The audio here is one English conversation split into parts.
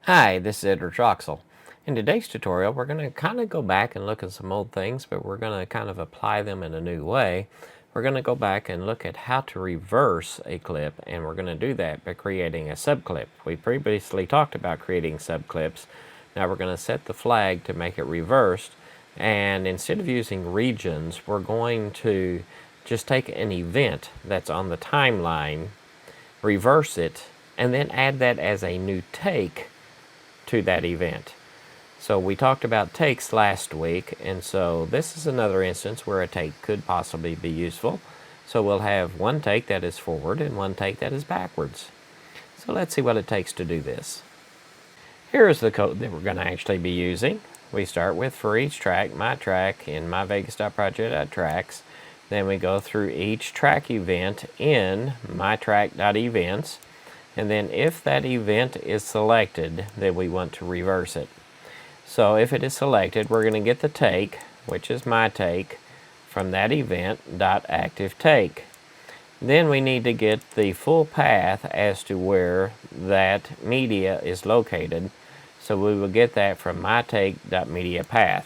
Hi, this is Edward Troxel. In today's tutorial, we're going to kind of go back and look at some old things, but we're going to kind of apply them in a new way. We're going to go back and look at how to reverse a clip, and we're going to do that by creating a subclip. We previously talked about creating subclips. Now we're going to set the flag to make it reversed, and instead of using regions, we're going to just take an event that's on the timeline, reverse it, and then add that as a new take to that event. So we talked about takes last week, and so this is another instance where a take could possibly be useful. So we'll have one take that is forward and one take that is backwards. So let's see what it takes to do this. Here is the code that we're going to actually be using. We start with, for each track, my track in myvegas.project.tracks. Then we go through each track event in mytrack.events. And then if that event is selected, then we want to reverse it. So if it is selected, we're going to get the take, which is my take, from that event dot active take. Then we need to get the full path as to where that media is located. So we will get that from mytake.mediaPath.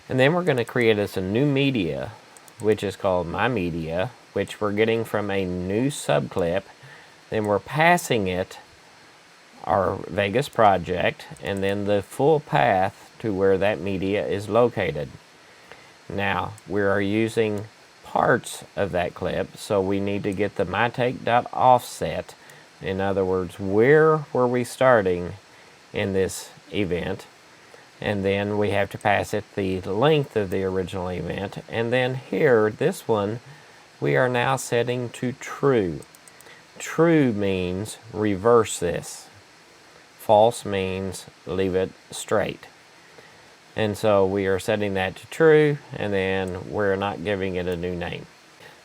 And then we're going to create us a new media, which is called myMedia, which we're getting from a new subclip. Then we're passing it our Vegas project, and then the full path to where that media is located. Now, we are using parts of that clip, so we need to get the mytake.offset. In other words, where were we starting in this event? And then we have to pass it the length of the original event. And then here, this one, we are now setting to true. True means reverse this. False means leave it straight. And so we are setting that to true, and then we're not giving it a new name.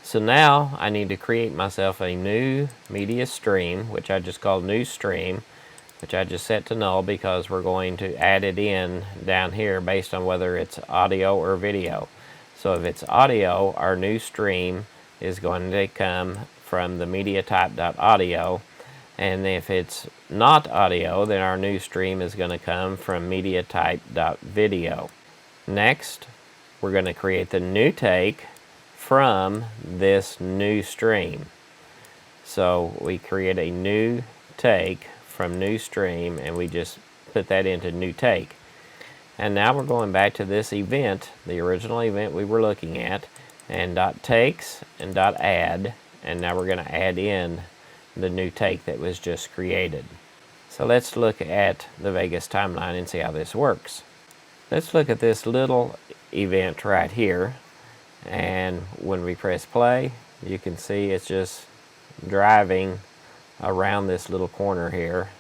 So now I need to create myself a new media stream, which I just called new stream, which I just set to null because we're going to add it in down here based on whether it's audio or video. So if it's audio, our new stream is going to come from the media type.audio, and if it's not audio, then our new stream is going to come from media type.video. Next, we're going to create the new take from this new stream. So we create a new take from new stream, and we just put that into new take. And now we're going back to this event, the original event we were looking at, and .takes and .add, and now we're going to add in the new take that was just created. So let's look at the Vegas timeline and see how this works. Let's look at this little event right here, and when we press play, you can see it's just driving around this little corner here.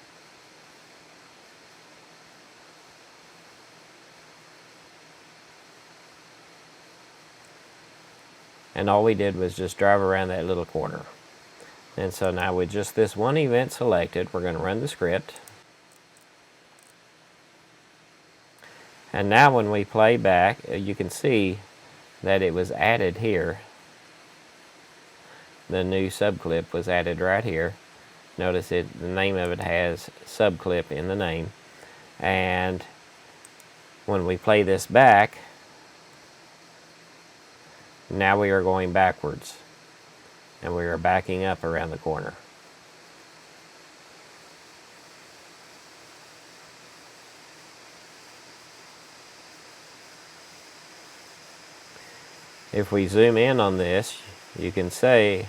And all we did was just drive around that little corner. And so now with just this one event selected, we're going to run the script. And now when we play back, you can see that it was added here. The new subclip was added right here. Notice the name of it has subclip in the name. And when we play this back, now we are going backwards, and we are backing up around the corner. If we zoom in on this, you can see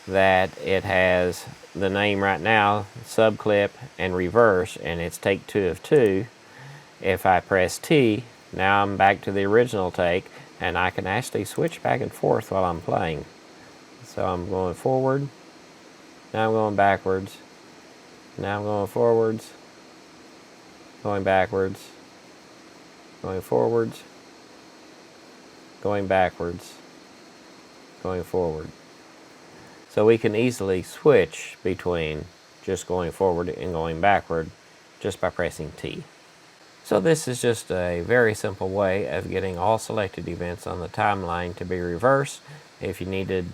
that it has the name right now, subclip and reverse, and it's take 2 of 2. If I press T, now I'm back to the original take, and I can actually switch back and forth while I'm playing. So I'm going forward, now I'm going backwards, now I'm going forwards, going backwards, going forwards, going backwards, going forward. So we can easily switch between just going forward and going backward just by pressing T. So this is just a very simple way of getting all selected events on the timeline to be reversed. If you needed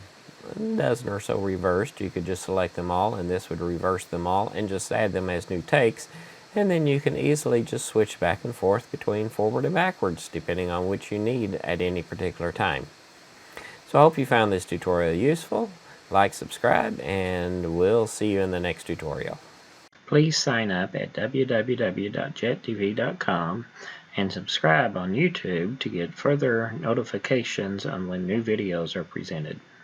a dozen or so reversed, you could just select them all, and this would reverse them all and just add them as new takes. and then you can easily just switch back and forth between forward and backwards depending on which you need at any particular time. So I hope you found this tutorial useful. Like, subscribe, and we'll see you in the next tutorial. Please sign up at www.jettv.com and subscribe on YouTube to get further notifications on when new videos are presented.